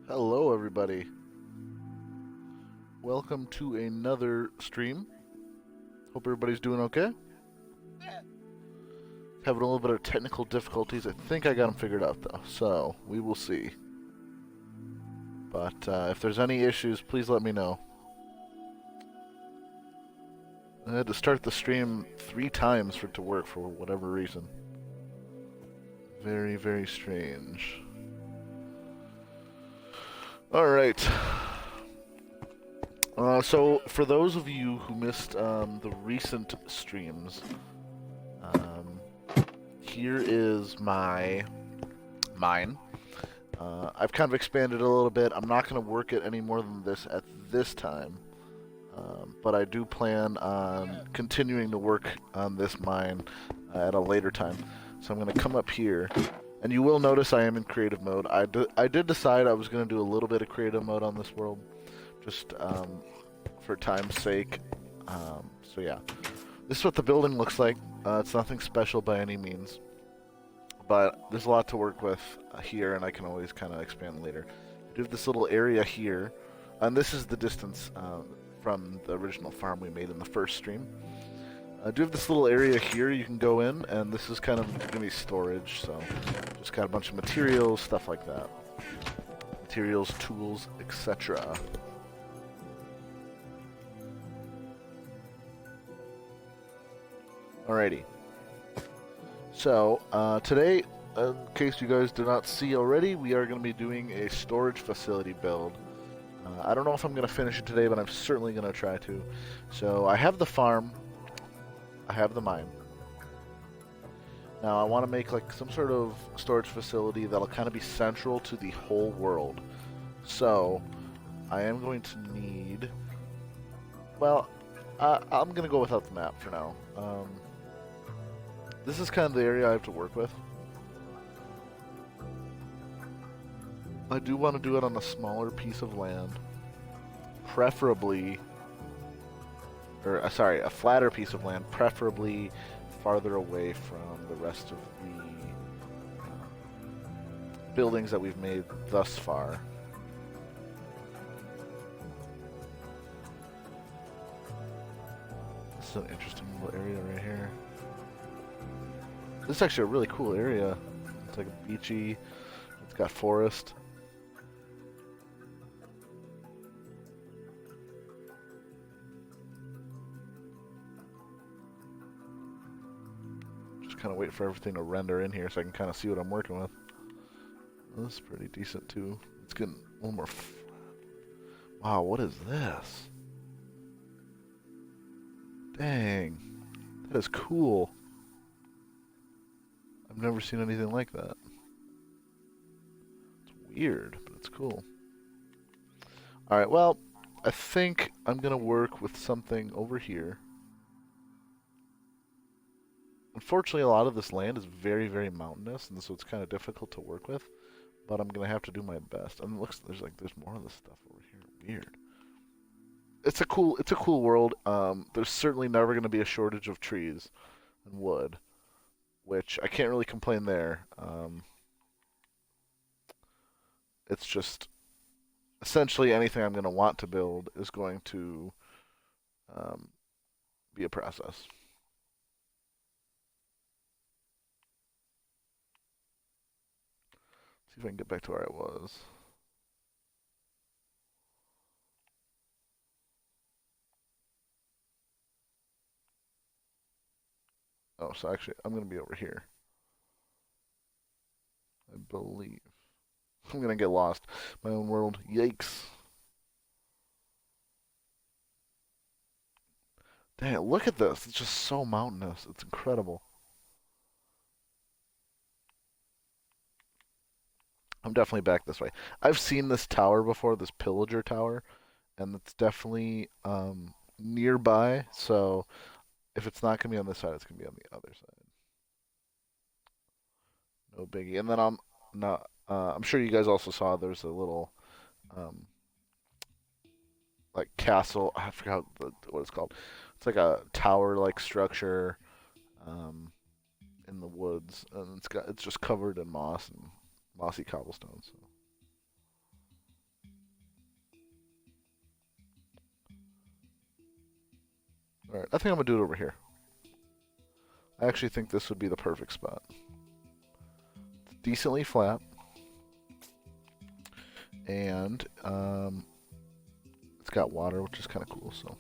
Hello, everybody. Welcome to another stream. Hope everybody's doing okay. Having a little bit of technical difficulties. I think I got them figured out, though, so we will see. But if there's any issues, please let me know. I had to start the stream 3 times for it to work for whatever reason. Very, very strange. Alright. So, for those of you who missed the recent streams, here is mine. I've kind of expanded it a little bit. I'm not going to work it any more than this at this time, but I do plan on continuing to work on this mine at a later time. So I'm going to come up here, and you will notice I am in creative mode. I did decide I was going to do a little bit of creative mode on this world, just for time's sake. So yeah, this is what the building looks like. It's nothing special by any means, but there's a lot to work with here, and I can always kind of expand later. I do have this little area here, and this is the distance from the original farm we made in the first stream. I do have this little area here you can go in, and this is kind of going to be storage, so just got a bunch of materials, stuff like that. Materials, tools, etc. Alrighty. So, today, in case you guys do not see already, we are going to be doing a storage facility build. I don't know if I'm going to finish it today, but I'm certainly going to try to. So, I have the farm. I have the mine. Now, I want to make like some sort of storage facility that'll kind of be central to the whole world. So, I am going to need... Well, I'm going to go without the map for now. This is kind of the area I have to work with. I do want to do it on a smaller piece of land. Preferably... sorry, a flatter piece of land, preferably farther away from the rest of the buildings that we've made thus far. This is an interesting little area right here. This is actually a really cool area. It's like a beachy, it's got forest. Just kind of wait for everything to render in here so I can kind of see what I'm working with. This is pretty decent too. It's getting a little more... Wow, what is this? Dang. That is cool. I've never seen anything like that. It's weird, but it's cool. Alright, well, I think I'm going to work with something over here. Unfortunately, a lot of this land is very, very mountainous, and so it's kind of difficult to work with. But I'm going to have to do my best. And it looks there's more of this stuff over here. Weird. It's a cool world. There's certainly never going to be a shortage of trees and wood, which I can't really complain there. It's just essentially anything I'm going to want to build is going to be a process. See if I can get back to where I was. Oh, so actually, I'm going to be over here. I believe. I'm going to get lost. My own world. Yikes. Dang, look at this. It's just so mountainous. It's incredible. I'm definitely back this way. I've seen this tower before, this pillager tower, and it's definitely nearby, so if it's not going to be on this side, it's going to be on the other side. No biggie. And then I'm sure you guys also saw there's a little like castle. I forgot what it's called. It's like a tower-like structure in the woods, and it's just covered in moss and mossy cobblestones. So. Alright, I think I'm going to do it over here. I actually think this would be the perfect spot. It's decently flat. And it's got water, which is kind of cool, so.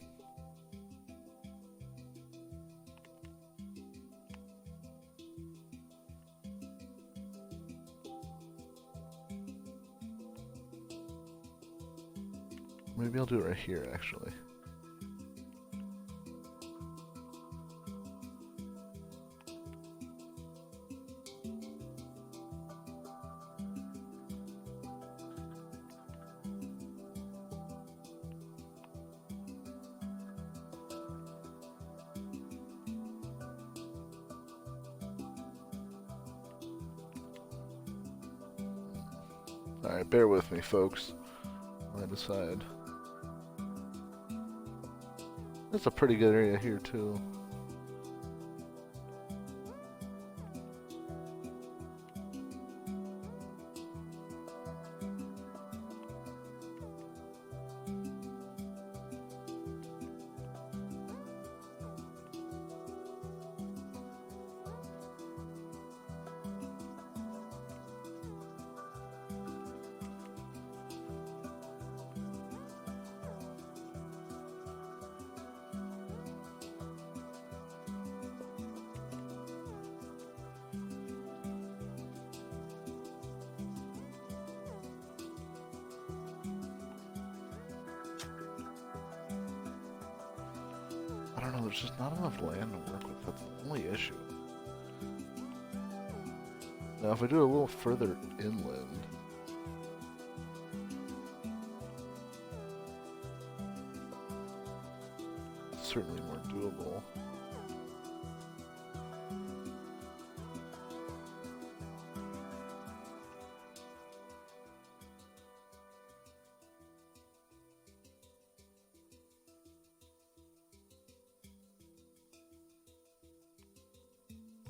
Maybe I'll do it right here, actually. Alright, bear with me, folks, while I decide. That's a pretty good area here, too. I don't know, there's just not enough land to work with. That's the only issue. Now, if I do it a little further inland, it's certainly more doable.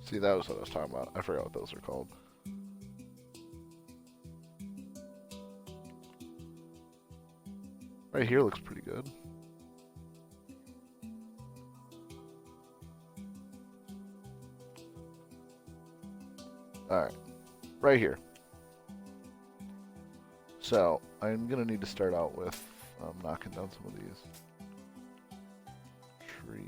See, that was what I was talking about. I forgot what those are called. Right here looks pretty good. Alright. Right here. So, I'm going to need to start out with knocking down some of these trees.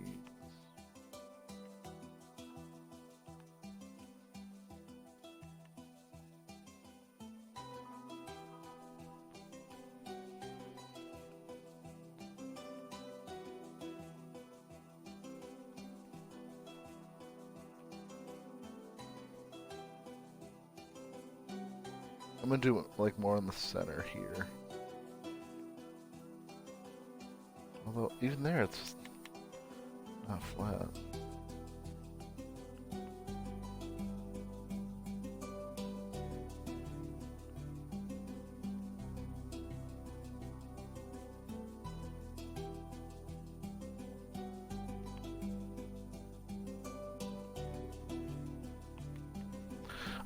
I'm gonna do like more in the center here. Although even there it's not flat.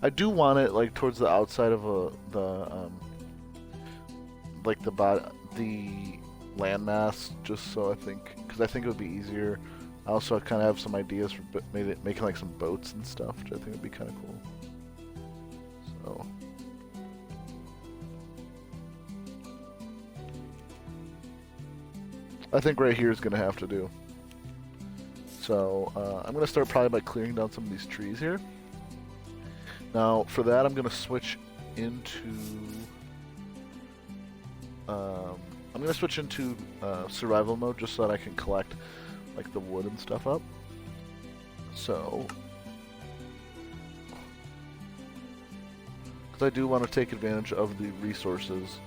I do want it like towards the outside of like the landmass, just so I think, because I think it would be easier. I also kind of have some ideas for making like some boats and stuff, which I think would be kind of cool. So. I think right here is going to have to do. So I'm going to start probably by clearing down some of these trees here. Now, for that, I'm going to switch into survival mode just so that I can collect like the wood and stuff up. So, because I do want to take advantage of the resources.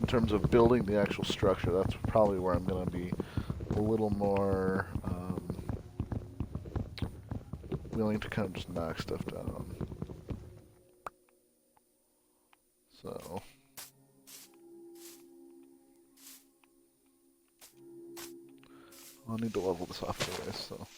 In terms of building the actual structure, that's probably where I'm going to be a little more willing to kind of just knock stuff down. So I'll need to level this off anyway, so.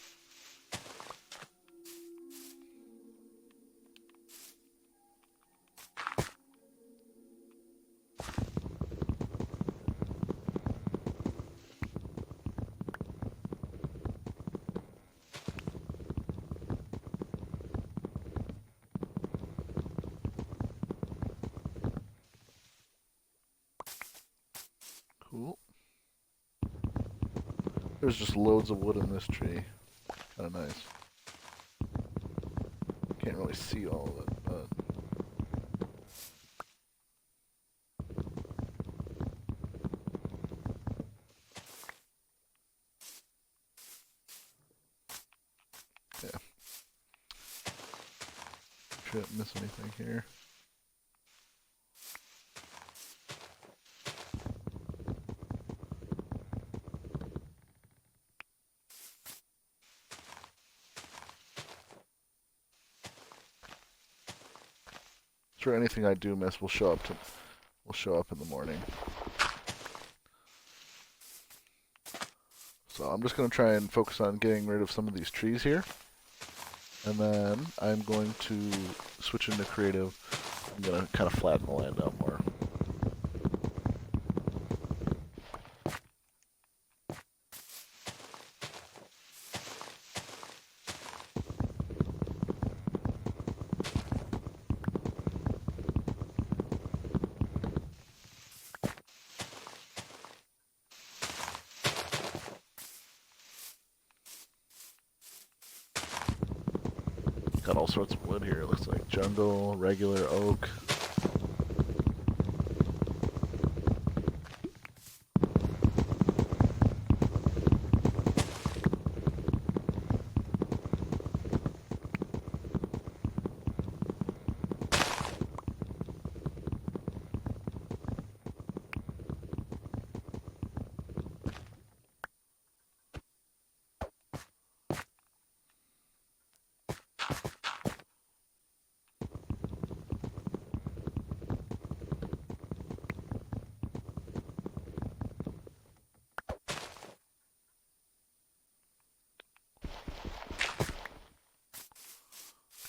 Cool. There's just loads of wood in this tree. Kind of nice. Can't really see all of it, but... yeah. Make sure I didn't miss anything here. Sure, anything I do miss will show up in the morning. So I'm just going to try and focus on getting rid of some of these trees here. And then I'm going to switch into creative. I'm going to kind of flatten the land out more. Got all sorts of wood here. It looks like jungle, regular oak.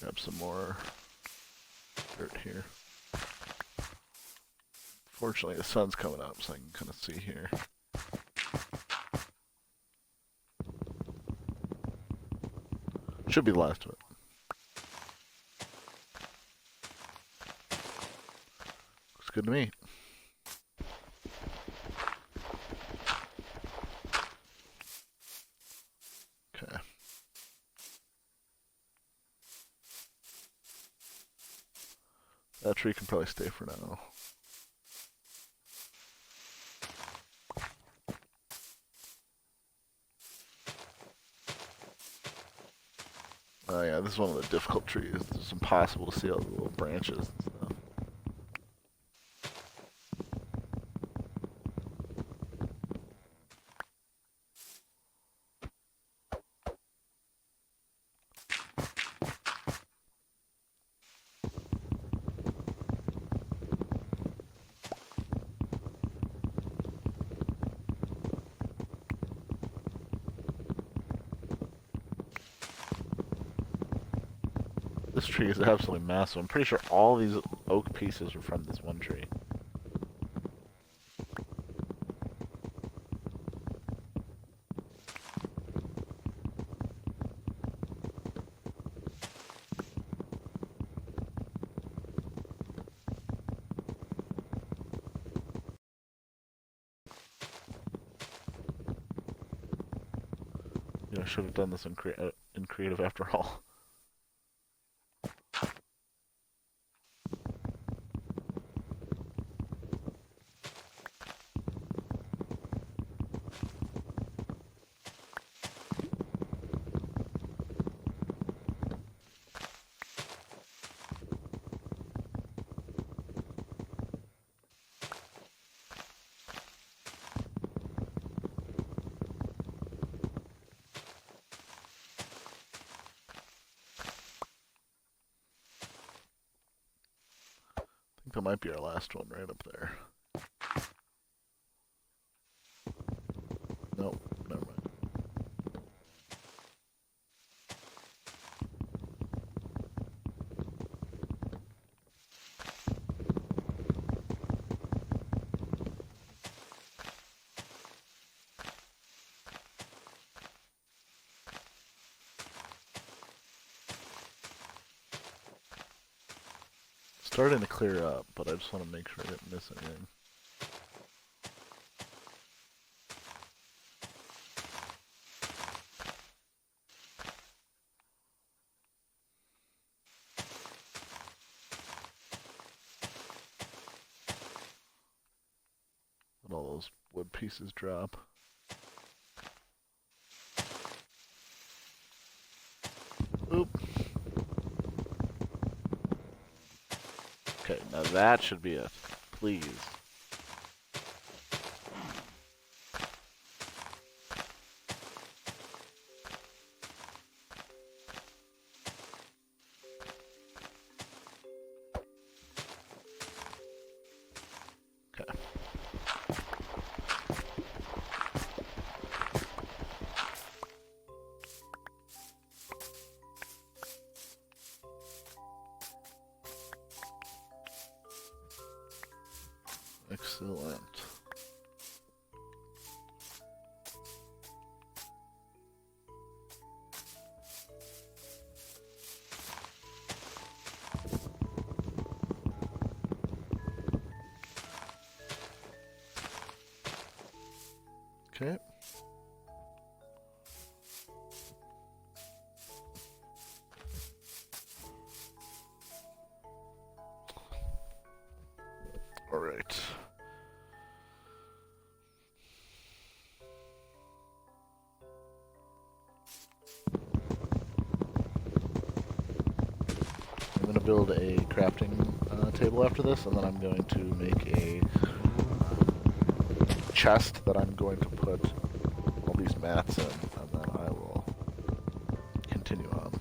Grab some more dirt here. Fortunately, the sun's coming up, so I can kind of see here. Should be the last of it. Looks good to me. Okay. That tree can probably stay for now. Oh yeah, this is one of the difficult trees. It's impossible to see all the little branches and stuff. This tree is absolutely massive. I'm pretty sure all these oak pieces are from this one tree. You know, I should have done this in creative after all. I think that might be our last one right up there. Nope, never mind. starting to clear up, but I just want to make sure I didn't miss anything. Let all those wood pieces drop. Oop. Okay, now that should be it. Please. Okay. Excellent. Okay. All right. I'm going to build a crafting table after this, and then I'm going to make a chest that I'm going to put all these mats in, and then I will continue on.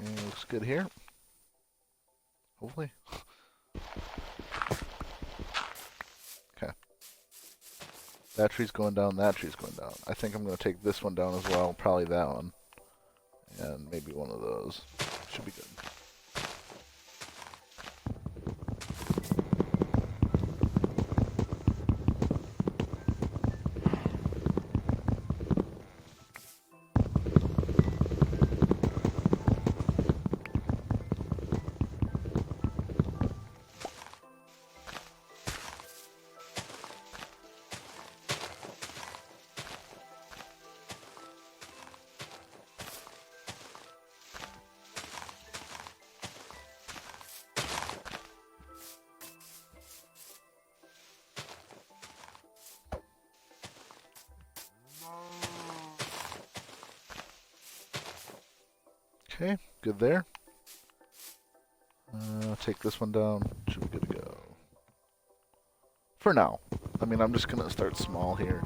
And looks good here. Hopefully. Okay. That tree's going down, that tree's going down. I think I'm going to take this one down as well, probably that one. And maybe one of those. Should be good. Okay, good there. Take this one down. Should be good to go. For now. I mean, I'm just going to start small here.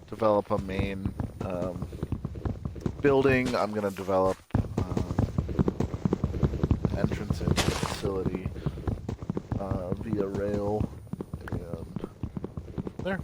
Develop a main building. I'm going to develop entrance into the facility via rail. And there.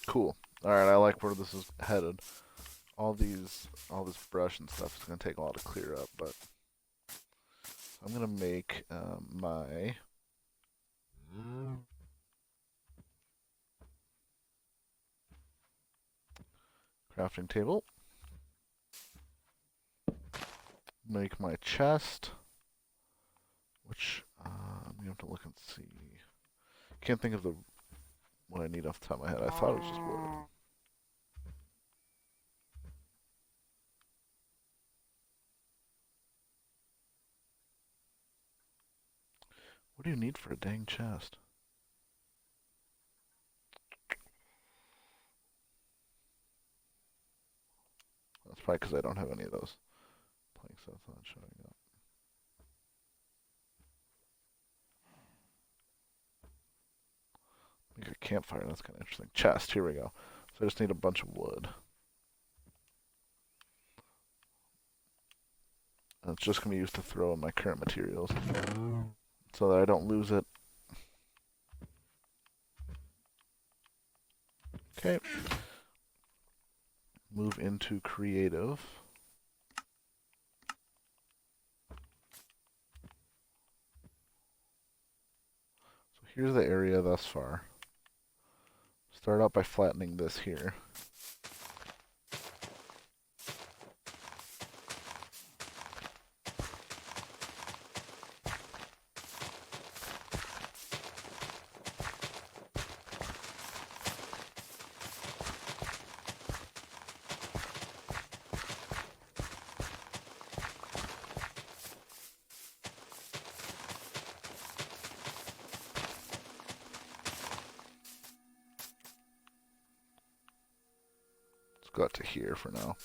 Cool. Alright, I like where this is headed. All this brush and stuff is going to take a while to clear up, but I'm going to make my crafting table. Make my chest, which I'm You have to look and see. Can't think of what I need off the top of my head. I thought it was just wood. What do you need for a dang chest? That's probably because I don't have any of those planks, so it's not showing up. Make a campfire, that's kind of interesting. Chest, here we go. So I just need a bunch of wood. And it's just going to be used to throw in my current materials so that I don't lose it. Okay. Move into creative. So here's the area thus far. Start out by flattening this here. Go out to here for now.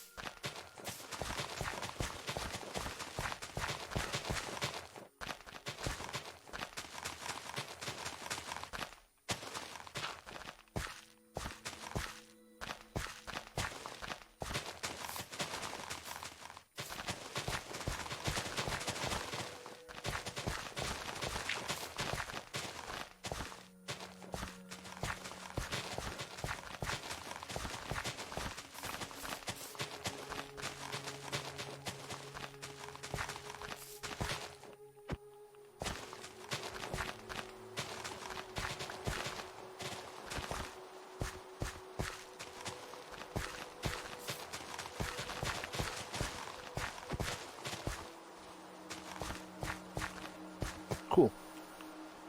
Cool.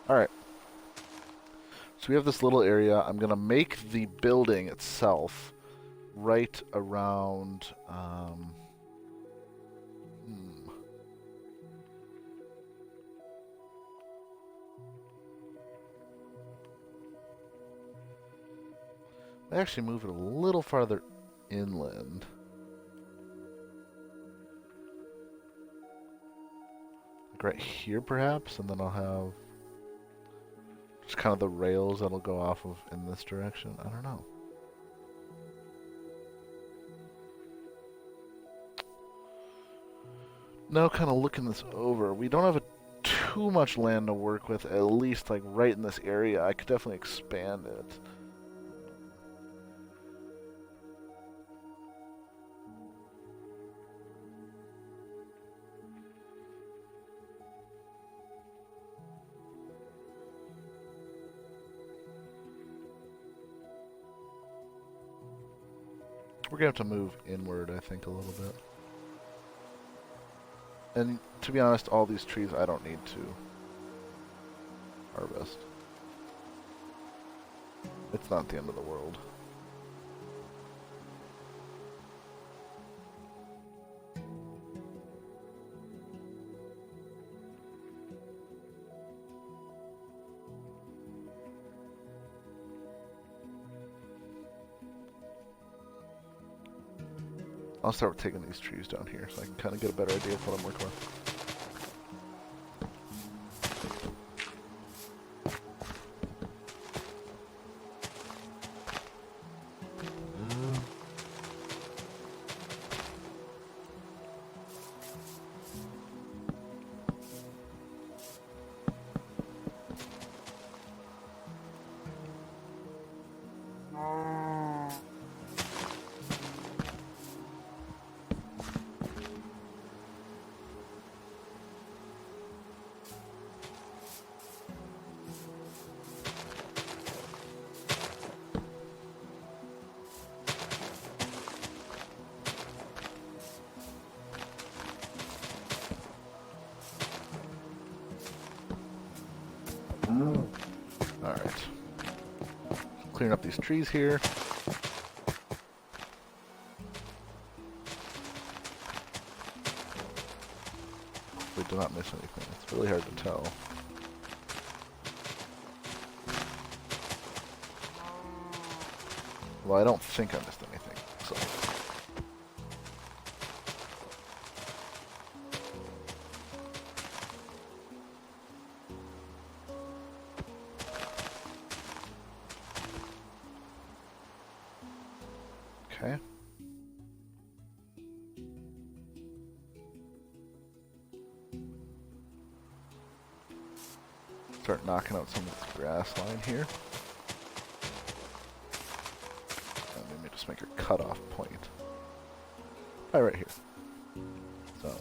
Alright. So we have this little area. I'm going to make the building itself right around... I actually move it a little farther inland. Like right here, perhaps, and then I'll have just kind of the rails that'll go off of in this direction. I don't know. Now, kind of looking this over, we don't have too much land to work with, at least like right in this area. I could definitely expand it. We're going to have to move inward, I think, a little bit. And to be honest, all these trees I don't need to harvest. It's not the end of the world. I'll start taking these trees down here so I can kind of get a better idea of what I'm working with. Alright. Clearing up these trees here. We do not miss anything. It's really hard to tell. Well, I don't think I missed anything, so. Okay. Start knocking out some of this grass line here. Maybe just make a cutoff point. Right here. So.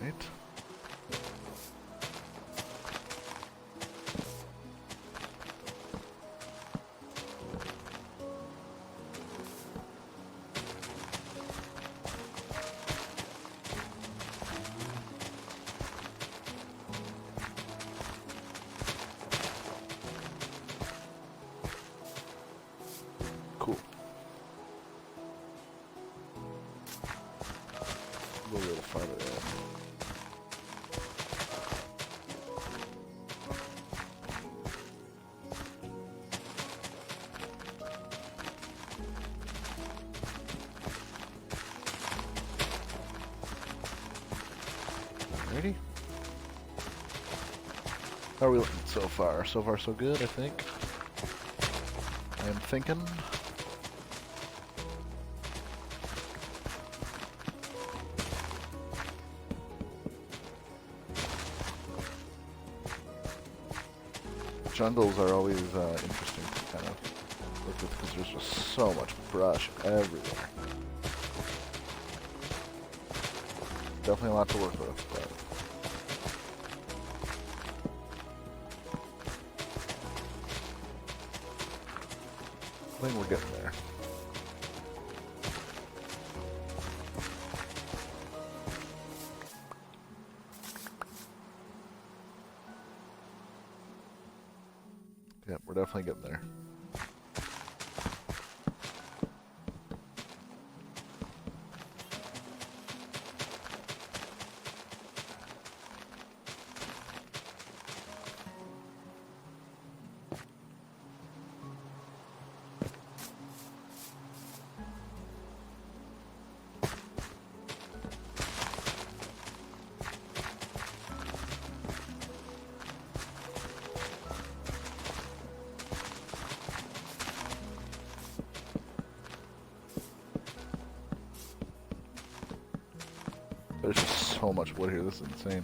Right. Cool. Go a little farther in. Alrighty. How are we looking so far? So far so good, I think. I am thinking. Jungles are always interesting to kind of work with because there's just so much brush everywhere. Definitely a lot to work with, but I think we're getting there. Yeah, we're definitely getting there. There's just so much wood here, this is insane.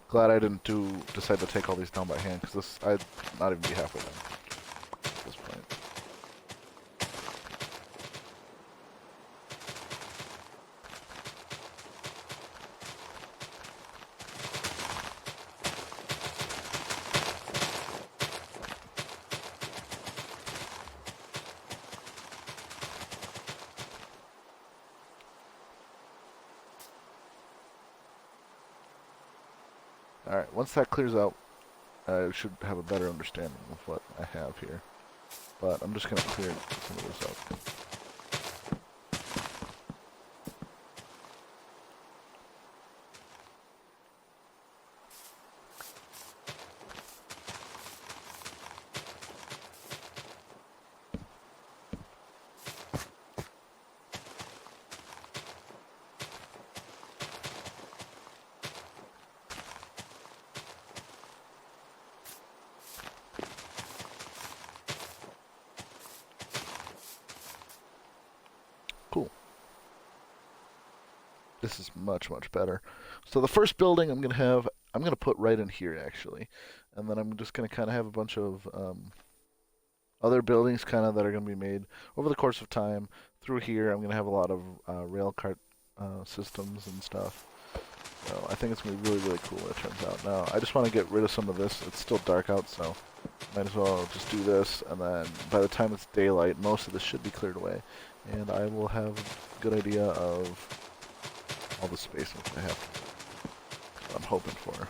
Glad I didn't decide to take all these down by hand, because I'd not even be halfway done at this point. Alright, once that clears out, I should have a better understanding of what I have here. But I'm just going to clear some of this out. This is much, much better. So the first building I'm gonna put right in here actually, and then I'm just gonna kind of have a bunch of other buildings kind of that are gonna be made over the course of time. Through here, I'm gonna have a lot of rail cart systems and stuff. So I think it's gonna be really, really cool. It turns out. Now I just want to get rid of some of this. It's still dark out, so might as well just do this, and then by the time it's daylight, most of this should be cleared away, and I will have a good idea of all the spacing I have. What I'm hoping for.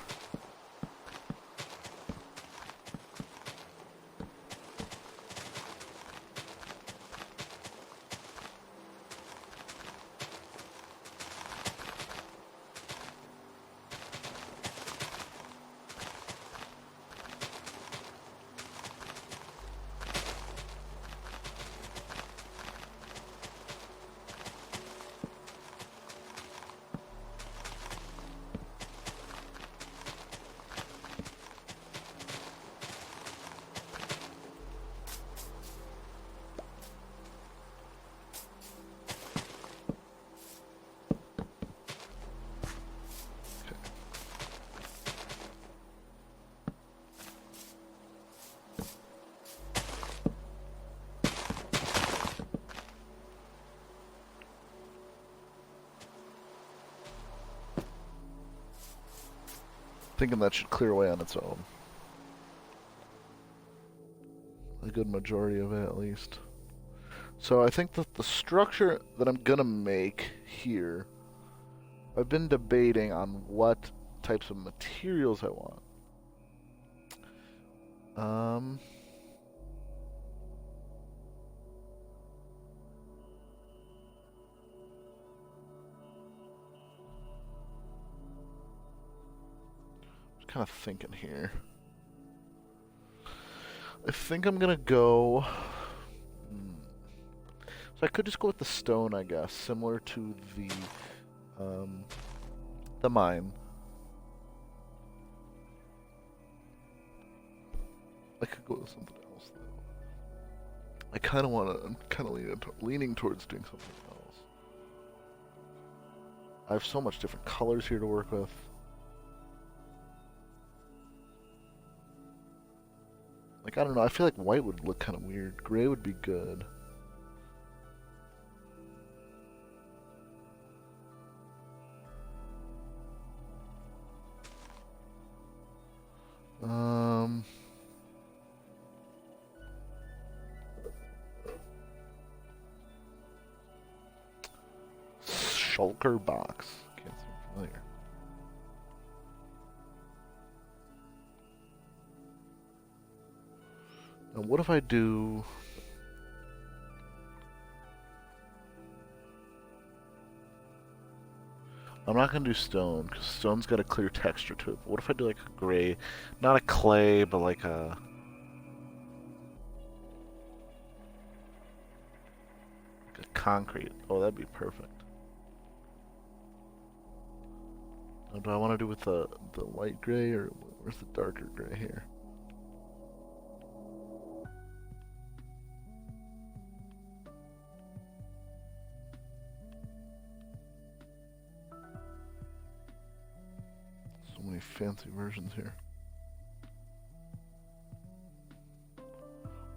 Thinking that should clear away on its own. A good majority of it, at least. So I think that the structure that I'm gonna make here, I've been debating on what types of materials I want. Kind of thinking here. I think I'm gonna go. So I could just go with the stone, I guess, similar to the mine. I could go with something else though. I kind of want to. I'm kind of leaning towards doing something else. I have so much different colors here to work with. Like, I don't know, I feel like white would look kind of weird. Gray would be good. Shulker box. Can't seem familiar. Now, what if I do... I'm not going to do stone, because stone's got a clear texture to it. But what if I do like a gray, not a clay, but like a... concrete. Oh, that'd be perfect. Now, do I want to do with the light gray, or where's the darker gray here? So many fancy versions here.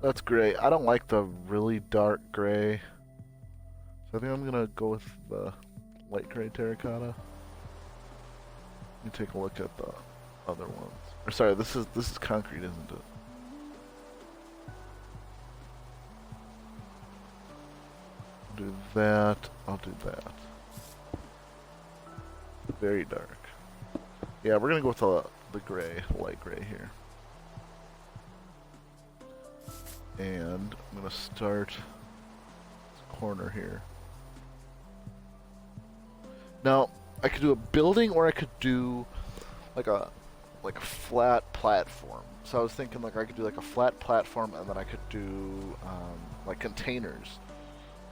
That's gray. I don't like the really dark gray. So I think I'm gonna go with the light gray terracotta. Let me take a look at the other ones. Or sorry, this is concrete, isn't it? I'll do that. I'll do that. Very dark. Yeah, we're gonna go with the gray, light gray here. And I'm gonna start this corner here. Now, I could do a building, or I could do like a flat platform. So I was thinking like I could do like a flat platform, and then I could do like containers.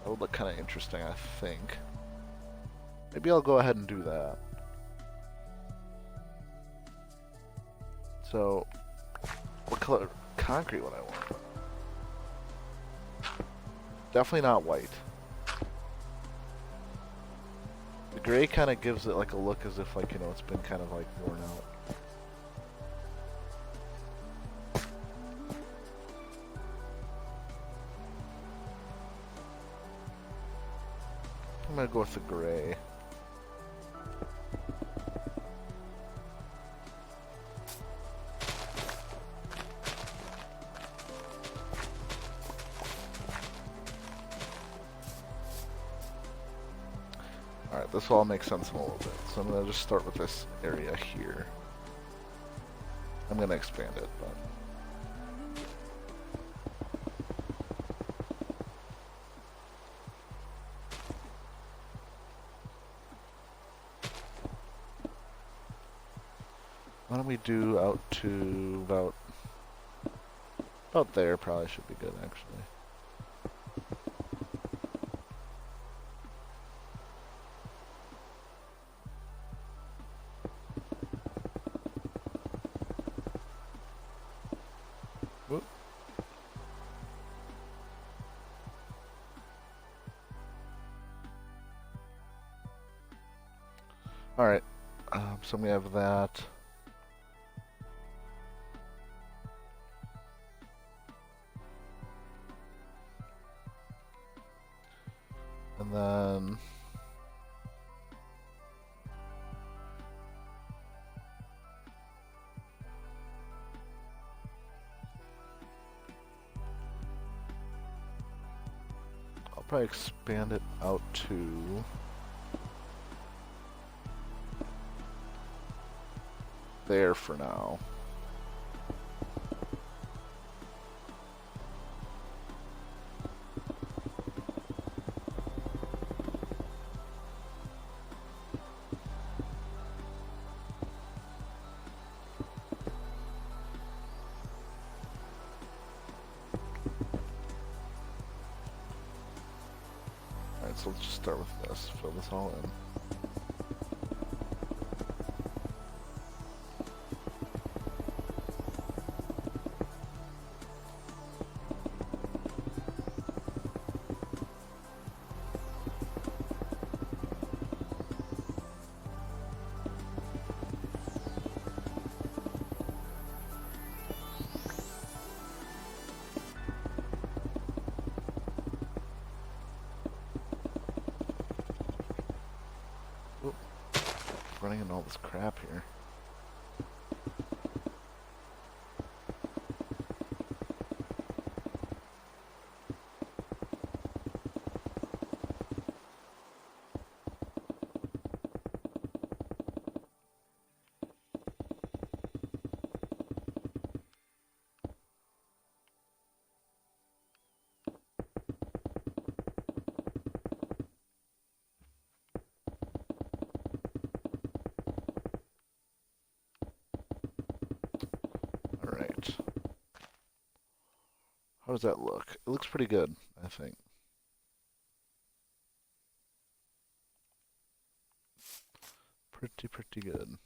That would look kind of interesting, I think. Maybe I'll go ahead and do that. So, what color concrete would I want? Definitely not white. gray kind of gives it like a look as if, like, you know, it's been kind of like worn out. I'm gonna go with the gray. Alright, this will all make sense in a little bit. So I'm gonna just start with this area here. I'm gonna expand it, but... Why don't we do out to about there? Probably should be good, actually. Whoop. All right, so we have that. And then I'll probably expand it out to there for now. So let's just start with this, fill this all in. Running into all this crap here. How does that look? It looks pretty good, I think. Pretty good.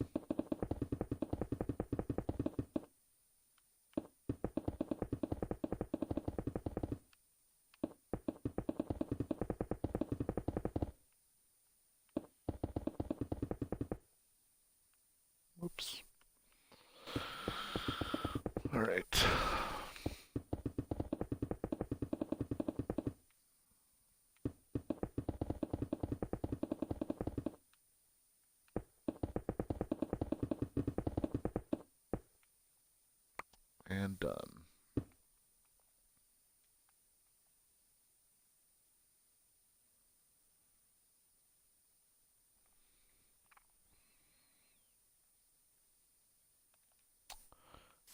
Whoops. All right. And done.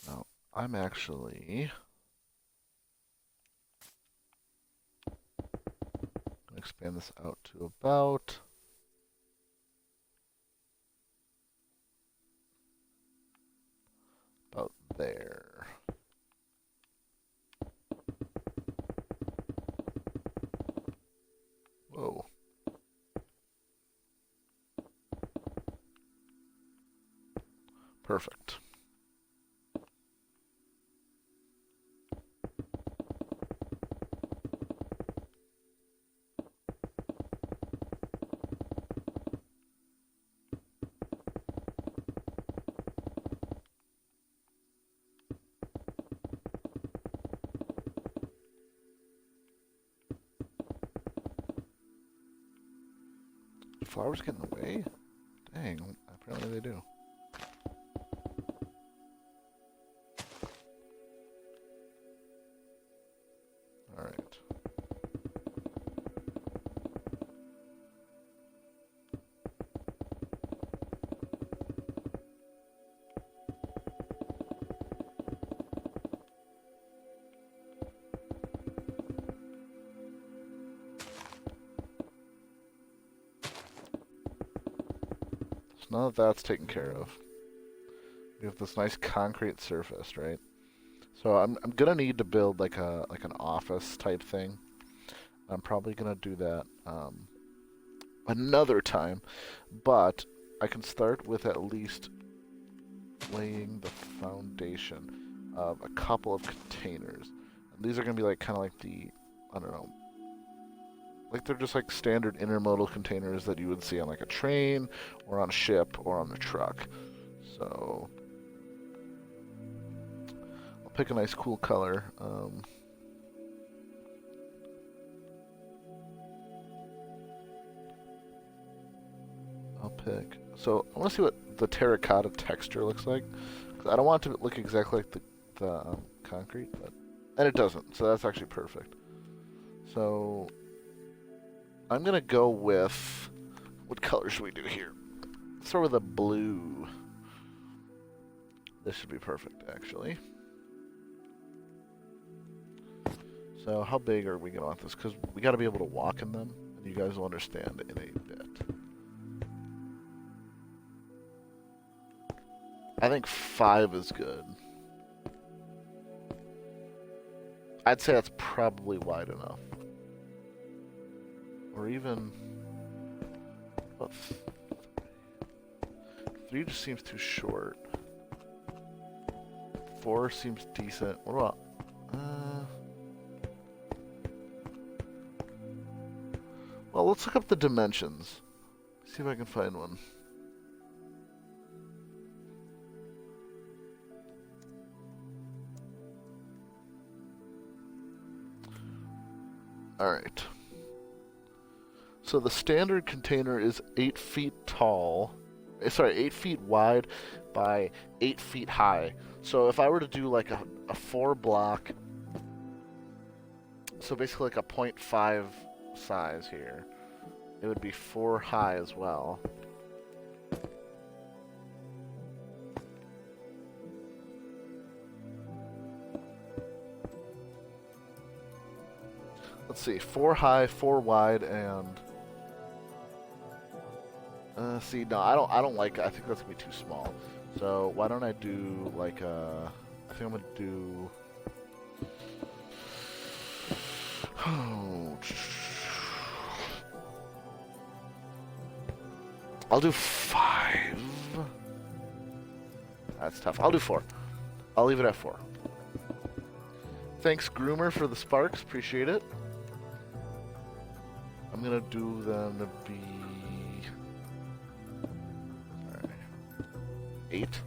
Now, I'm actually going to expand this out to about there. Whoa. Perfect. flowers get in the way? Dang, apparently they do. Alright. So now that that's taken care of, we have this nice concrete surface, right? So I'm gonna need to build like an office type thing. I'm probably gonna do that another time, but I can start with at least laying the foundation of a couple of containers. And these are gonna be like kind of like the, I don't know, like they're just like standard intermodal containers that you would see on like a train or on a ship or on a truck. So I'll pick a nice cool color. I'll pick. So I want to see what the terracotta texture looks like. 'Cause I don't want it to look exactly like the concrete, and it doesn't. So that's actually perfect. So I'm gonna go with, what color should we do here? Let's start with a blue. This should be perfect, actually. So how big are we gonna want this? Because we got to be able to walk in them, and you guys will understand in a bit. I think 5 is good. I'd say that's probably wide enough. Or even... Oh, 3 just seems too short. 4 seems decent. What about... well, let's look up the dimensions. See if I can find one. Alright. So the standard container is 8 feet tall. Sorry, 8 feet wide by 8 feet high. So if I were to do like a 4 block, so basically like a 0.5 size here, it would be 4 high as well. Let's see, 4 high, 4 wide, and see, no, I don't like it. I think that's gonna be too small. So why don't I do like I think I'm gonna do. I'll do 5. That's tough. I'll do 4. I'll leave it at 4. Thanks, Groomer, for the sparks. Appreciate it. I'm gonna do them to be 8.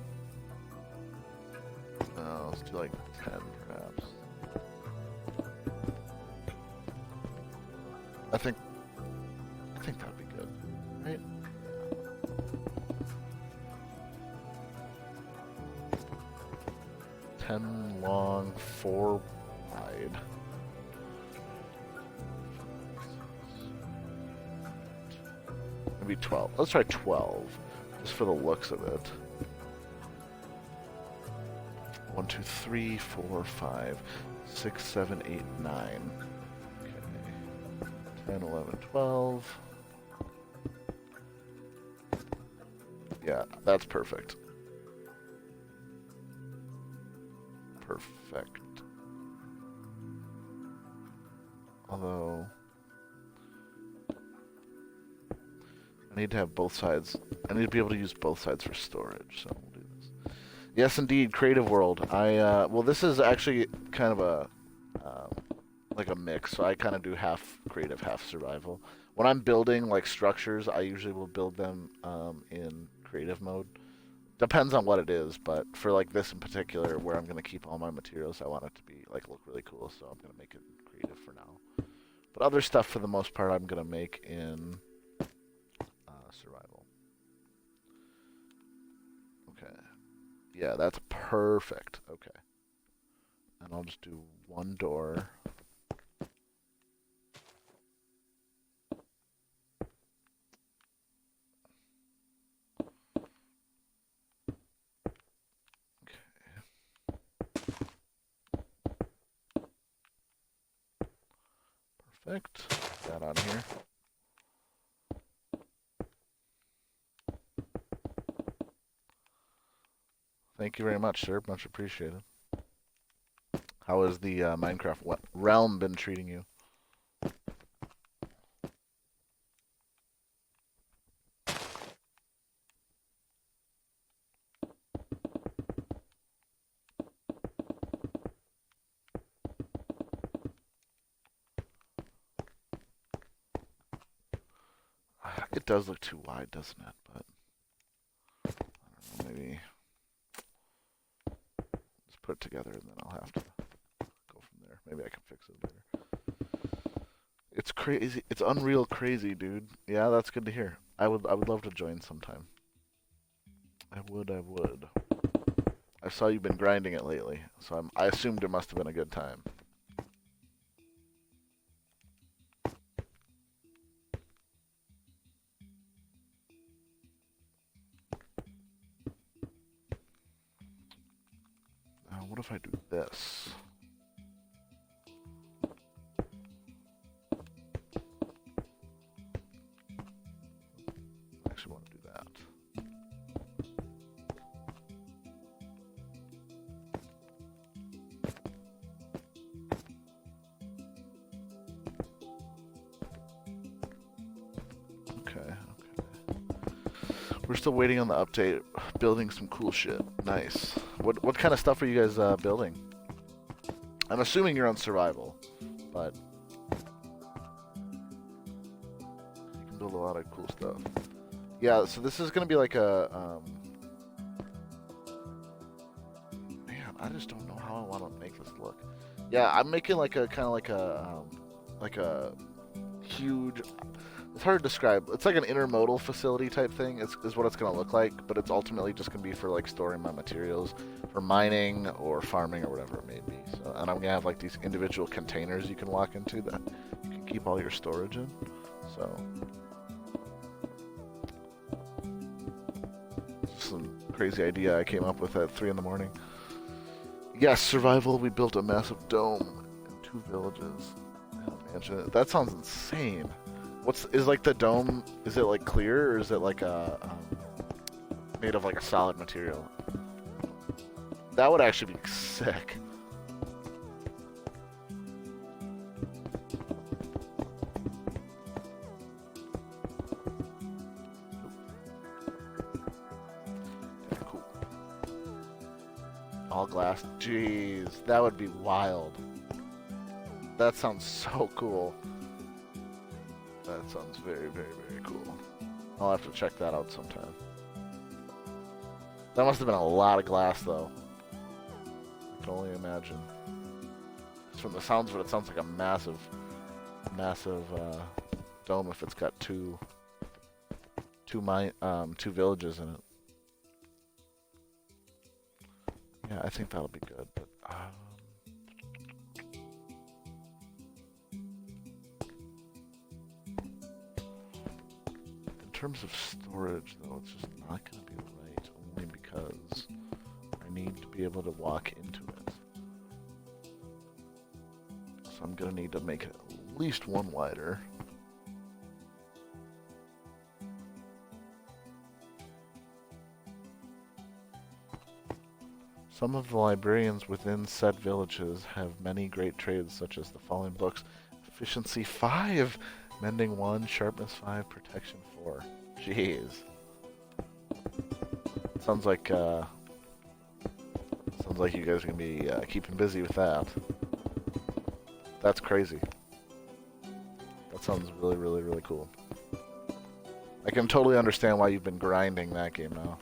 No, let's do like 10 perhaps. I think that'd be good, right? Yeah. 10 long, 4 wide. Maybe 12. Let's try 12, just for the looks of it. 1, 2, 3, 4, 5, 6, 7, 8, 9. Okay. 10, 11, 12. Yeah, that's perfect. Perfect. Although... I need to have both sides. I need to be able to use both sides for storage, so we'll do this. Yes, indeed, Creative World. Well, this is actually kind of a, like a mix, so I kind of do half creative, half survival. When I'm building, like, structures, I usually will build them in creative mode. Depends on what it is, but for, like, this in particular, where I'm going to keep all my materials, I want it to be, like, look really cool, so I'm going to make it creative for now. But other stuff, for the most part, I'm going to make in survival. Okay. Yeah, that's perfect. Okay. And I'll just do one door. Perfect. Put that on here. Thank you very much, sir. Much appreciated. How has the Minecraft realm been treating you? It does look too wide, doesn't it? But I don't know, maybe just put it together and then I'll have to go from there. Maybe I can fix it later. It's crazy. It's unreal crazy, dude. Yeah, that's good to hear. I would love to join sometime. I would. I saw you've been grinding it lately, so I assumed it must have been a good time. What if I do this? I actually want to do that. Okay. We're still waiting on the update. Building some cool shit. Nice. What kind of stuff are you guys building? I'm assuming you're on survival, but you can build a lot of cool stuff. Yeah, so this is gonna be like a man, I just don't know how I want to make this look. Yeah, I'm making like a kind of like a huge. It's hard to describe. It's like an intermodal facility type thing. Is what it's gonna look like, but it's ultimately just gonna be for like storing my materials for mining or farming or whatever it may be. So, and I'm gonna have like these individual containers you can walk into that you can keep all your storage in. So, some crazy idea I came up with at 3 in the morning. Yes, survival. We built a massive dome and 2 villages. Imagine it. That sounds insane. Is like the dome? Is it like clear or is it like a made of like a solid material? That would actually be sick. Yeah, cool. All glass. Jeez, that would be wild. That sounds so cool. That sounds very, very, very cool. I'll have to check that out sometime. That must have been a lot of glass, though. I can only imagine. From the sounds of it, it sounds like a massive, massive dome if it's got two villages in it. Yeah, I think that'll be good, but in terms of storage, though, it's just not going to be right, only because I need to be able to walk into it. So I'm going to need to make it at least one wider. Some of the librarians within said villages have many great trades, such as the following books: Efficiency 5, Mending 1, Sharpness 5, Protection 4. Jeez. Sounds like you guys are gonna be keeping busy with that. That's crazy. That sounds really, really, really cool. I can totally understand why you've been grinding that game now.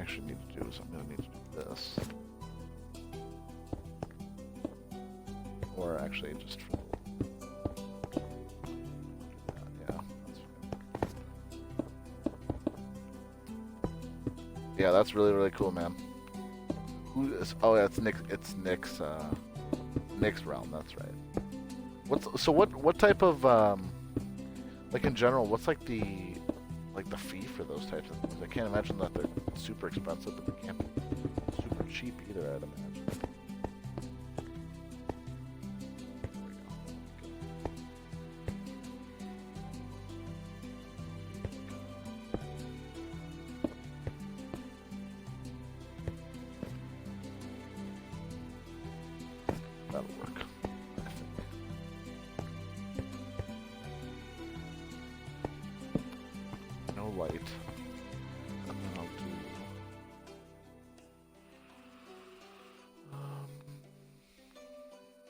actually need to do is I'm going to need to do this. Or actually just for yeah, that's fine. Yeah, that's really, really cool, man. Who is, oh yeah, it's Nick's realm, that's right. What type of like in general, what's like the fee for those types of things? I can't imagine that they're super expensive, but they can't be super cheap either, I'd imagine. That'll work, I think. No light. And then I'll do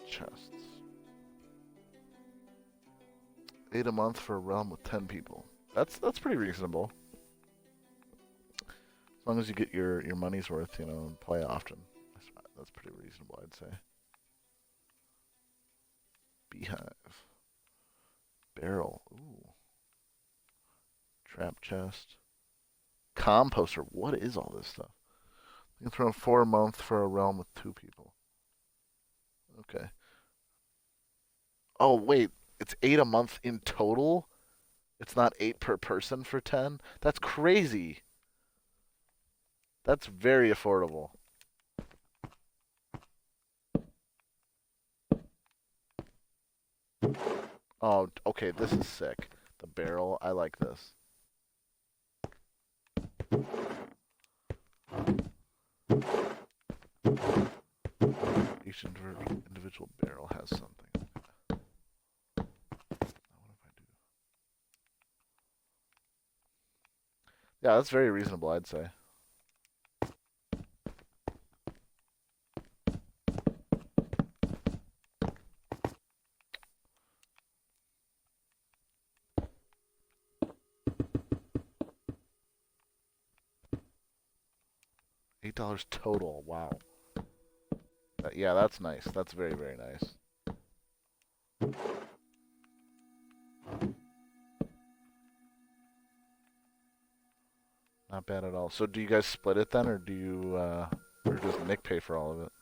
chests. 8 a month for a realm with 10 people. That's pretty reasonable. As long as you get your money's worth, you know, and play often. That's pretty reasonable, I'd say. Beehive. Barrel. Ooh. Trap chest. Composter. What is all this stuff? You can throw 4 a month for a realm with 2 people. Okay. Oh, wait. It's 8 a month in total? It's not 8 per person for 10? That's crazy. That's very affordable. Oh, okay, this is sick. The barrel, I like this. Each individual barrel has something. Now what if I do? Yeah, that's very reasonable, I'd say. $8 total. Wow. Yeah, that's nice. That's very, very nice. Not bad at all. So do you guys split it then, or do you, or does Nick pay for all of it?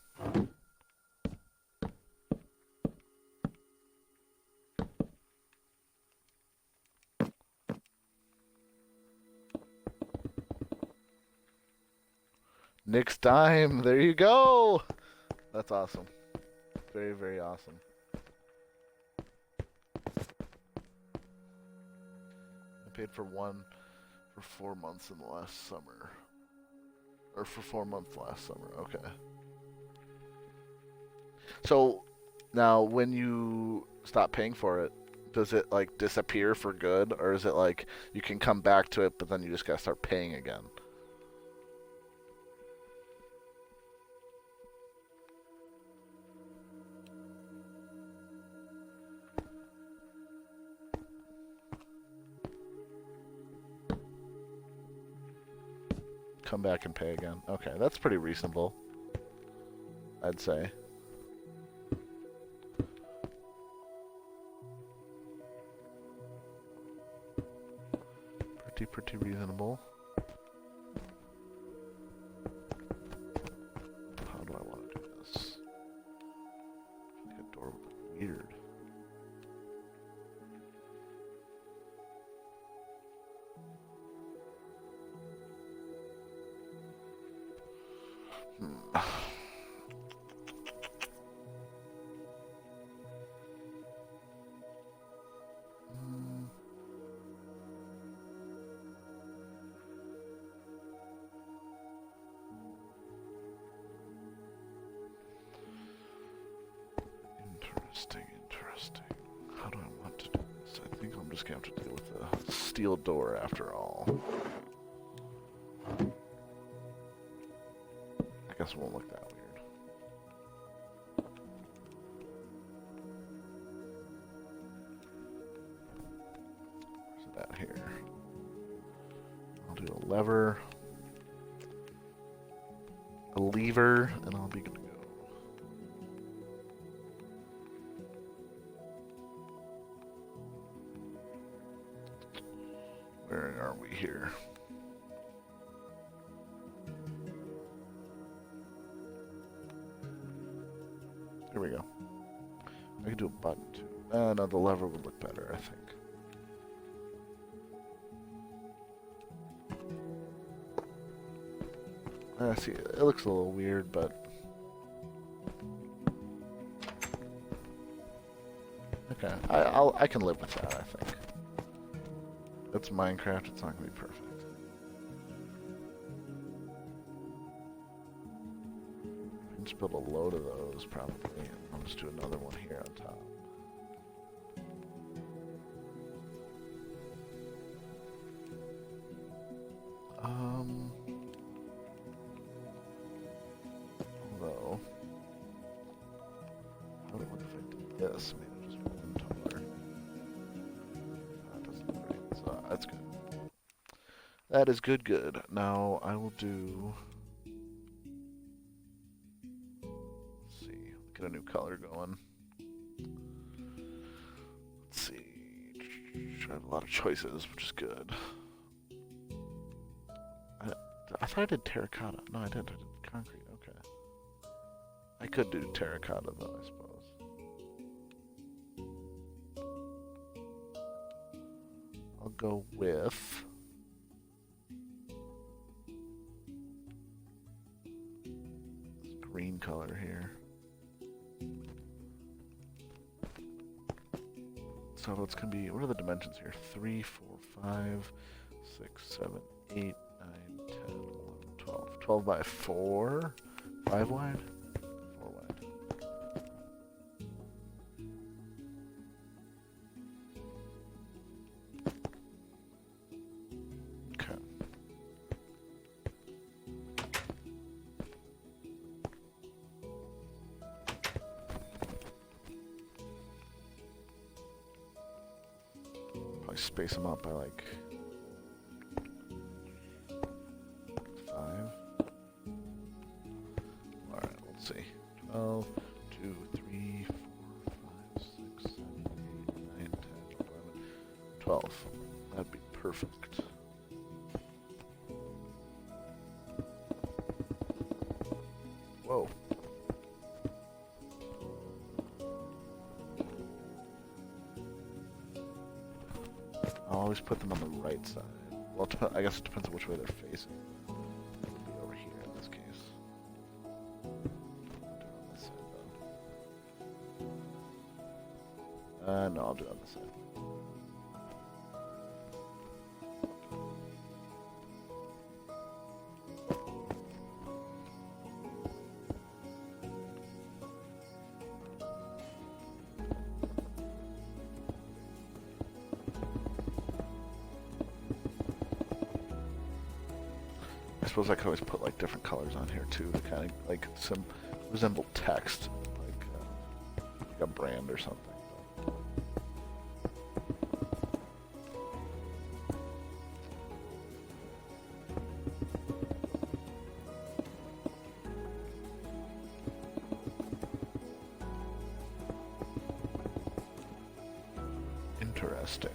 Nick's dime. There you go. That's awesome. Very, very awesome. I paid for 4 months in the last summer. Or for 4 months last summer. Okay. So now when you stop paying for it, does it like disappear for good, or is it like you can come back to it but then you just gotta start paying again? Come back and pay again. Okay, that's pretty reasonable, I'd say. Pretty reasonable. How do I want to do this? That door would look weird. Interesting. How do I want to do this? I think I'm just going to have to deal with the steel door after all. I guess it won't look that weird. Where's it at here? I'll do a lever. a lever, and I'll be good to go. Where are we here? Here we go. I could do a button too. No, the lever would look better, I think. See, it looks a little weird, but okay, I can live with that. I think it's Minecraft. It's not gonna be perfect. I can just build a load of those probably. And I'll just do another one here on top. Although, how would it look if I did this? Maybe just one taller. That doesn't look right. So that's good. That is good. Now I will do. Let's see. Get a new color going. Let's see. I have a lot of choices, which is good. I thought I did terracotta. No, I didn't. I did concrete. Okay. I could do terracotta, though, I suppose. I'll go with... this green color here. So it's going to be... what are the dimensions here? 3, 4, 5, 6, 7, 8, 9, 10, 11, 12. 12 by 4? 5 wide? 4 wide. Okay. Probably space them out by like... 12, 2, 3, 4, 5, 6, 7, 8, 9, 10, 11, 12. That'd be perfect. Whoa. I'll always put them on the right side. Well, I guess it depends on which way they're facing. It would be over here in this case. No, I'll do it on this side. I suppose I could always put like different colors on here too to kind of like resemble text, like a brand or something. Interesting.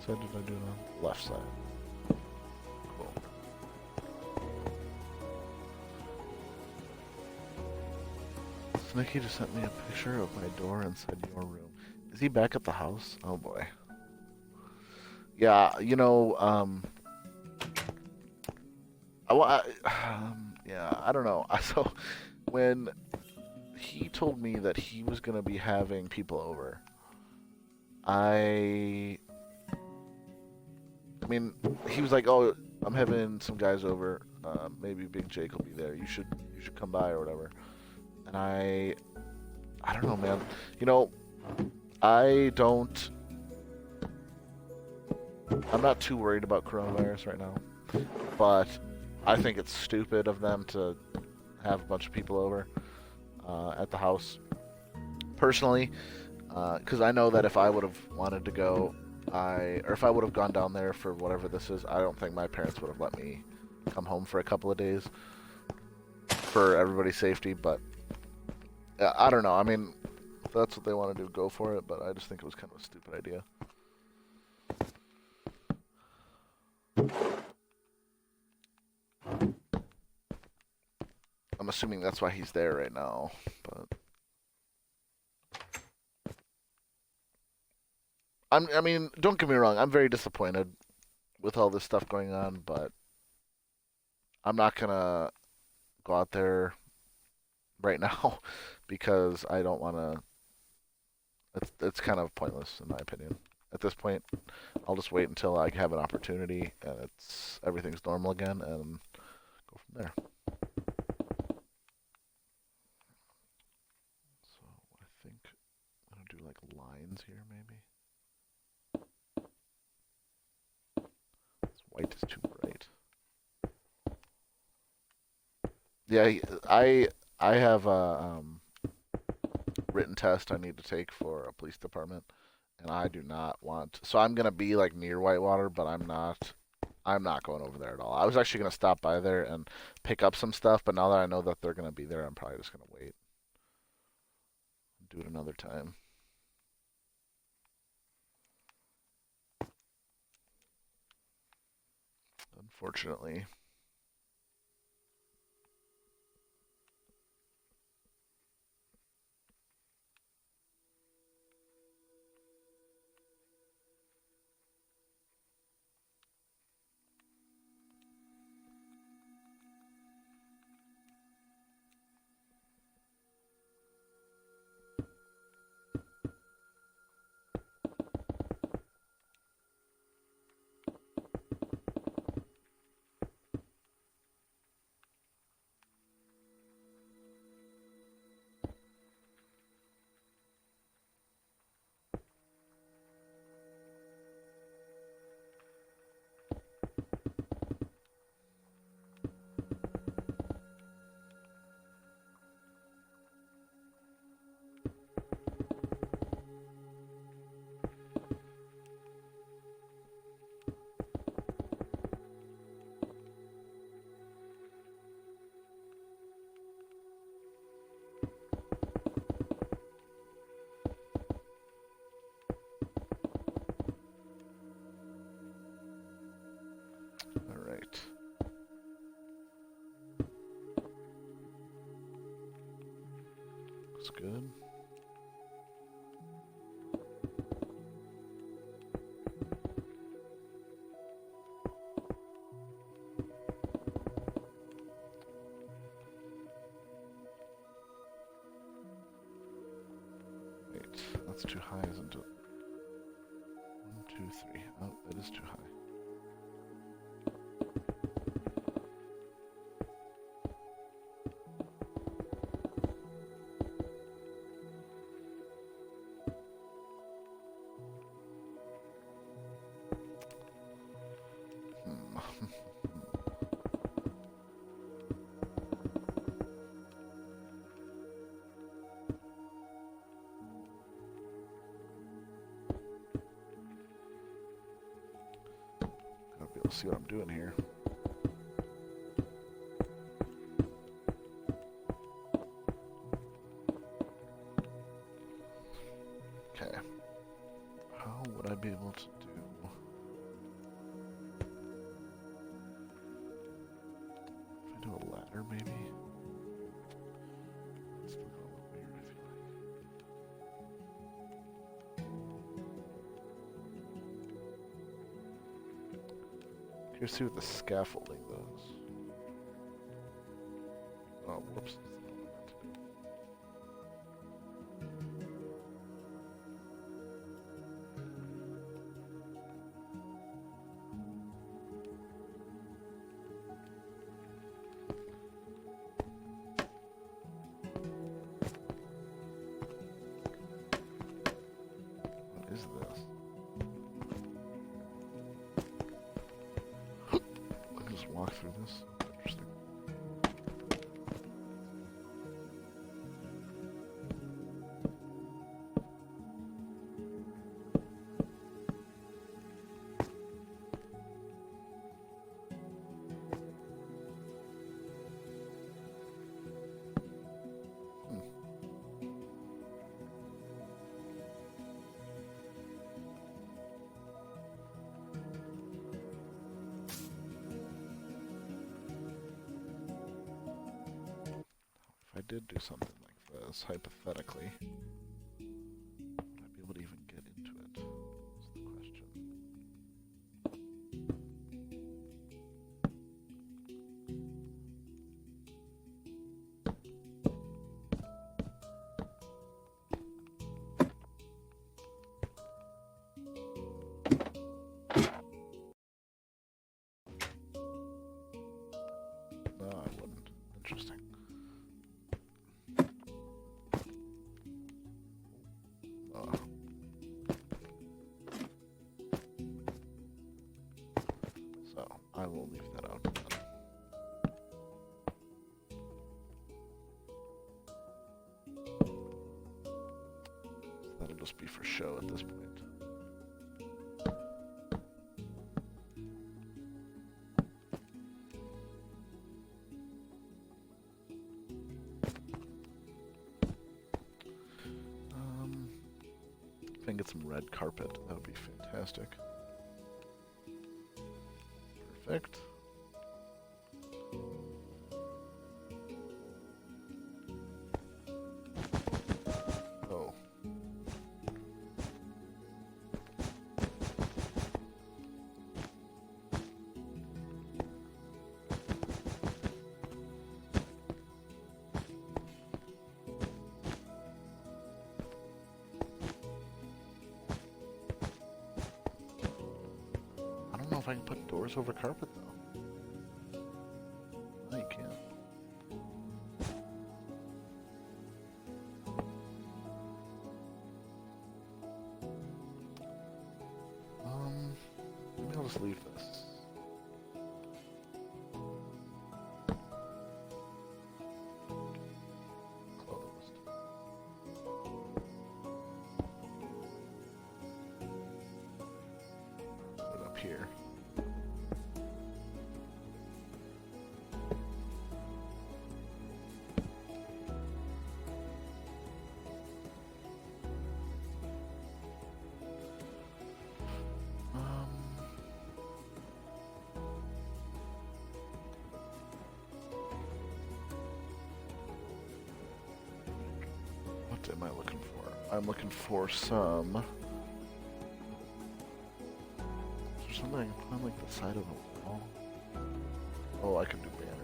So did I do it on the left side? Cool. Snicky just sent me a picture of my door inside your room. Is he back at the house? Oh boy. Yeah, you know, yeah, I don't know. So when he told me that he was going to be having people over, I mean, he was like, "Oh, I'm having some guys over. Maybe Big Jake will be there. You should come by or whatever." And I don't know, man. You know, I'm not too worried about coronavirus right now, but I think it's stupid of them to have a bunch of people over at the house. Personally, because I know that if I would have wanted to go, or if I would have gone down there for whatever this is, I don't think my parents would have let me come home for a couple of days for everybody's safety. But I don't know. I mean, if that's what they want to do, go for it. But I just think it was kind of a stupid idea. I'm assuming that's why he's there right now, but I mean, don't get me wrong. I'm very disappointed with all this stuff going on, but I'm not gonna go out there right now because I don't want to. It's kind of pointless in my opinion. At this point, I'll just wait until I have an opportunity and everything's normal again and go from there. So I think I'm gonna do like lines here maybe. This white is too bright. Yeah, I have a written test I need to take for a police department, and I do not want. So I'm gonna be like near Whitewater, but I'm not. I'm not going over there at all. I was actually gonna stop by there and pick up some stuff, but now that I know that they're gonna be there, I'm probably just gonna wait. Do it another time. Unfortunately. All right. That's good. Wait, that's too high, isn't it? 1, 2, 3. Oh, it is too high. Gotta be able to see what I'm doing here. Okay. How would I be able to do? If I do a ladder, maybe? It's still gonna look weird, I feel like. Here's see what the scaffolding does. Oh, whoops. What is this? I can just walk through this. Interesting. did do something like this, hypothetically, would I be able to even get into it? That's the question. No, I wouldn't. Interesting. So I will leave that out then. That'll just be for show at this point. If I can get some red carpet, that would be fantastic. Perfect. Oh. I don't know if I can put doors over carpet though. No, you can't. Maybe I'll just leave this. Closed. Put it up here. What am I looking for? I'm looking for some... Is there something I can put on like the side of the wall? Oh, I can do banners.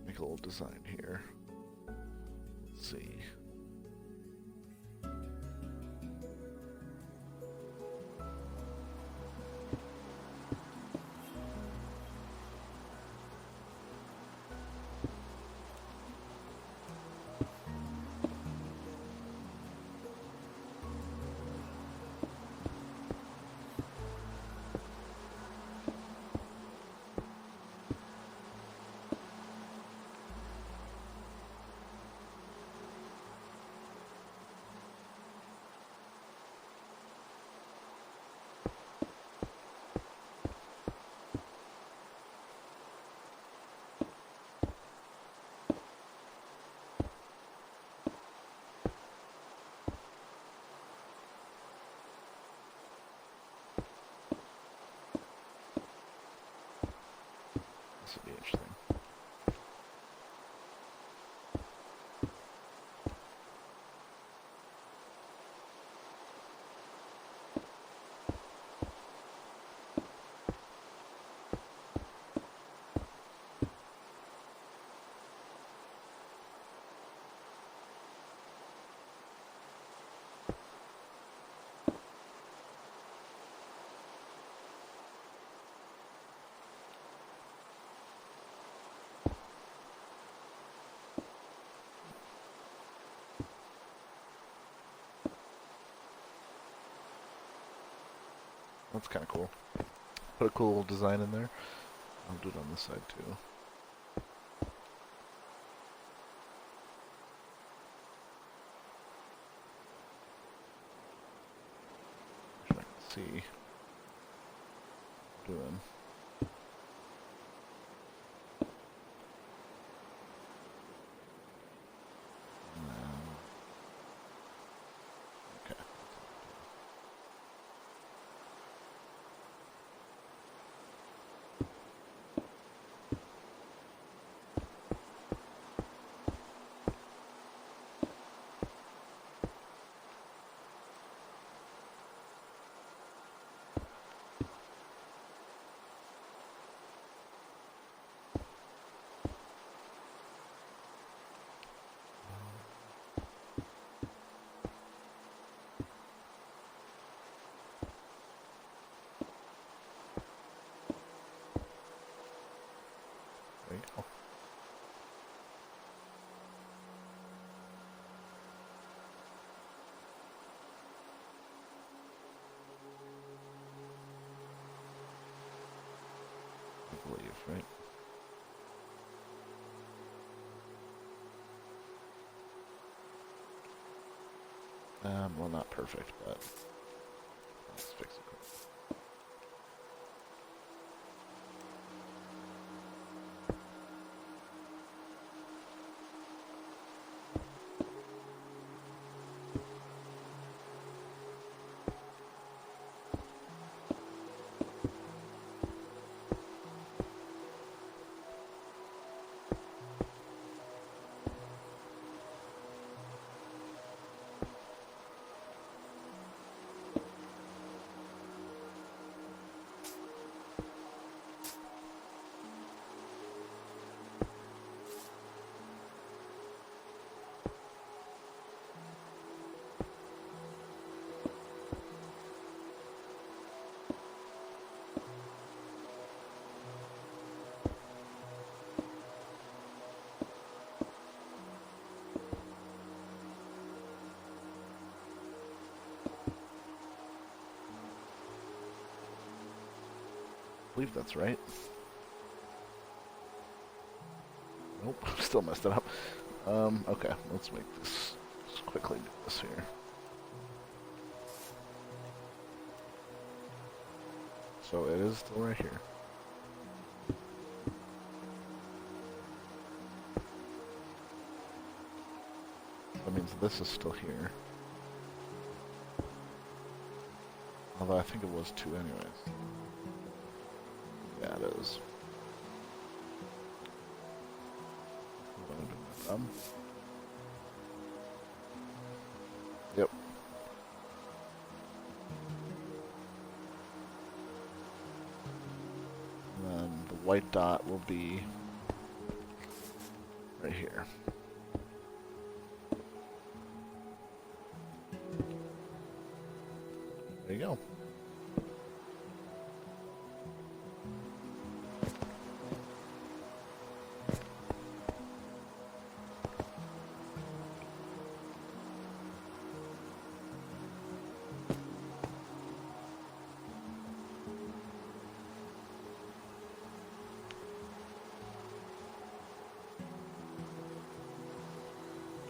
Make a little design here. Let's see. This would be interesting. That's kind of cool. Put a cool design in there. I'll do it on this side too. I can see what I'm doing. Okay. There you go. I believe, right? Well, not perfect, but let's fix it. I believe that's right. Nope, still messed it up. Okay, let's make this, let's quickly do this here. So it is still right here. That means this is still here. Although I think it was 2 anyways. Yeah, it is. What am I doing with them? Yep. And then the white dot will be right here. There you go.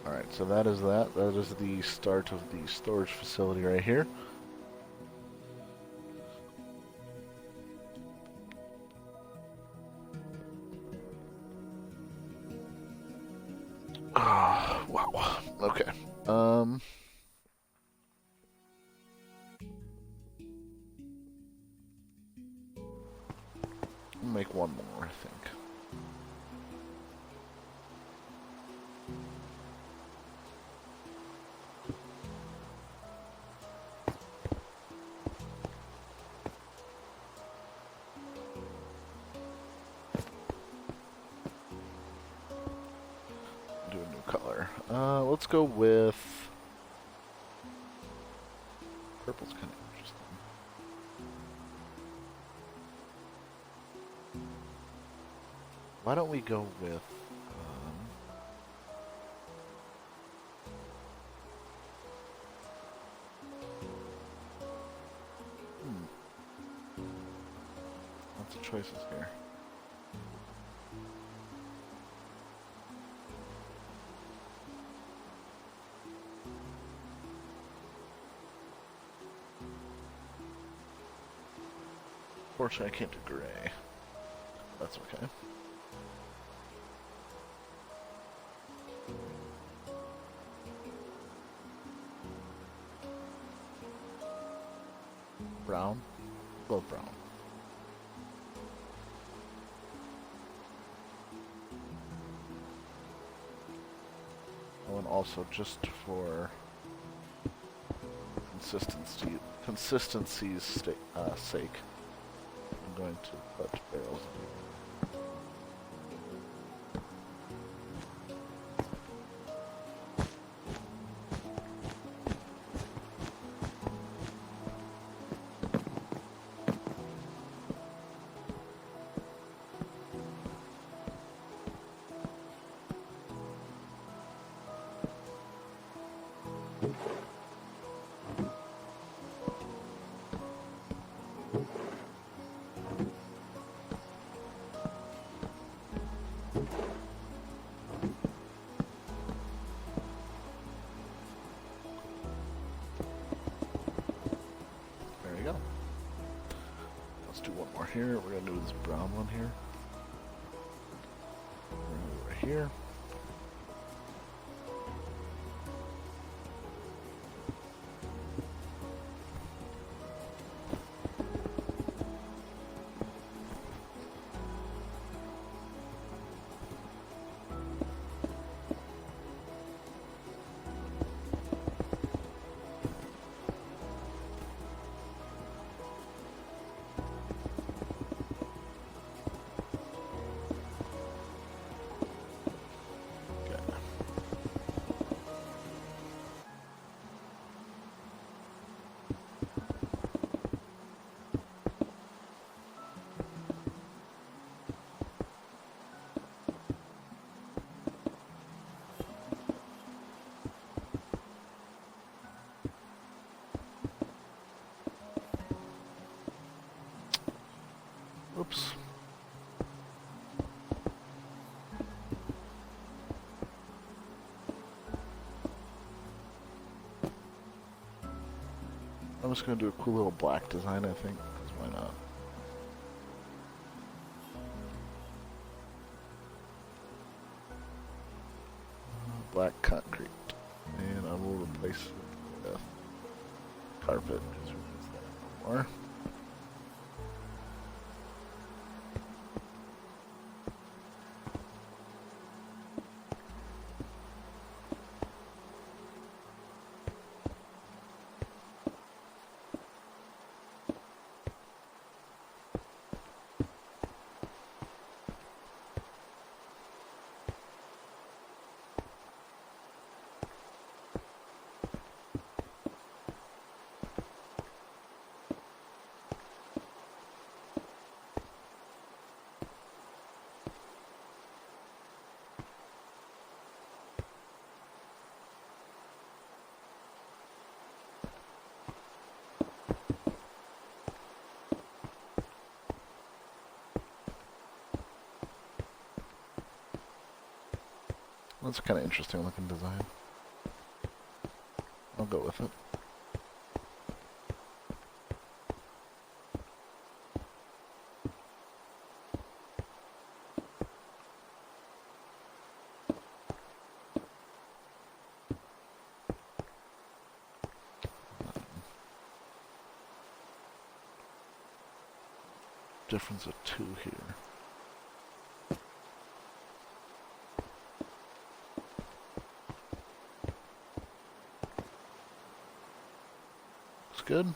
Alright, so that is that. That is the start of the storage facility right here. Oh, wow. Okay. I'll make one more, I think. Do a new color. Let's go with purple's kind of interesting. Why don't we go with Lots of choices here. Fortunately, I can't do gray. That's okay. Brown? Both brown. Oh, and also just for consistency's sake, I'm going to put barrels in here. Here, we're gonna do this brown one here. Over here. Oops. I'm just going to do a cool little black design, I think, because why not? Black concrete. And I will replace it with carpet, because we use that more. That's a kind of interesting looking design. I'll go with it. Difference of 2 here. Looks good.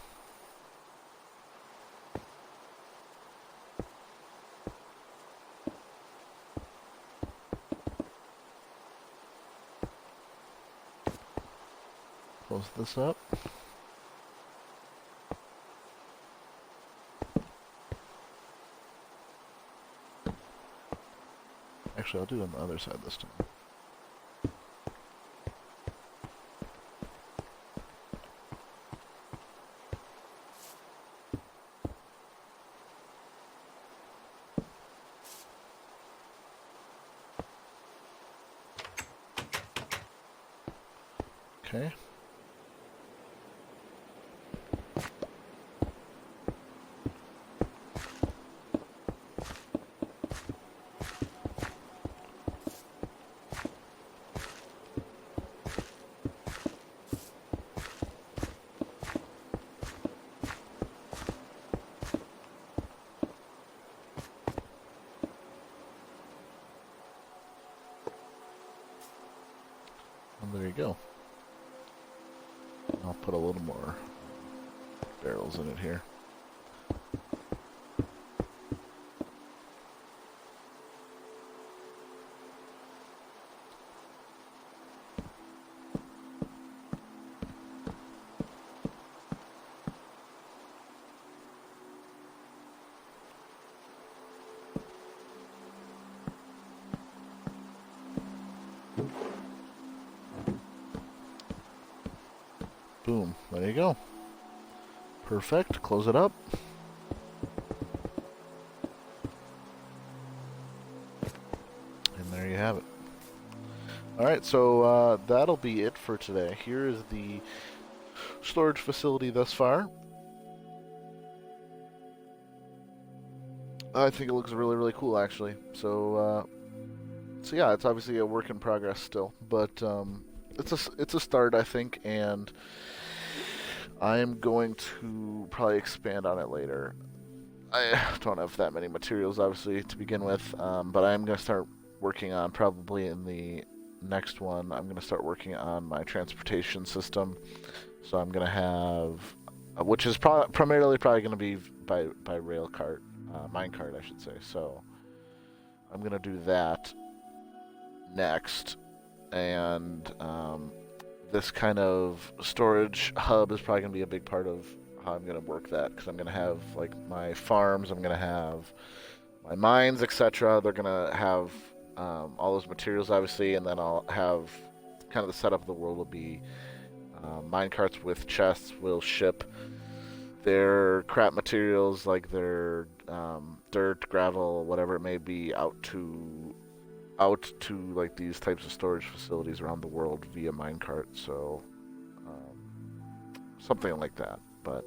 Close this up. Actually, I'll do it on the other side this time. Okay. And there you go. I'll put a little more barrels in it here. Boom. There you go. Perfect. Close it up. And there you have it. Alright, so that'll be it for today. Here is the storage facility thus far. I think it looks really, really cool, actually. So yeah, it's obviously a work in progress still, but it's a start, I think, and I am going to probably expand on it later. I don't have that many materials, obviously, to begin with, but I am going to start working on, probably in the next one, I'm going to start working on my transportation system. So I'm going to have, which is primarily probably going to be by rail cart, minecart, I should say. So I'm going to do that next, and this kind of storage hub is probably going to be a big part of how I'm going to work that, because I'm going to have like my farms, I'm going to have my mines, etc. They're going to have all those materials, obviously, and then I'll have kind of the setup of the world will be minecarts with chests will ship their crap materials, like their dirt, gravel, whatever it may be, out to like these types of storage facilities around the world via minecart. So something like that, but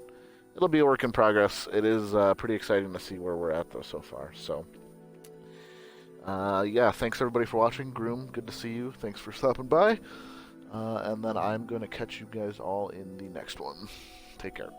it'll be a work in progress. It is pretty exciting to see where we're at though so far. So yeah, thanks everybody for watching. Groom, good to see you. Thanks for stopping by. And then I'm going to catch you guys all in the next one. Take care.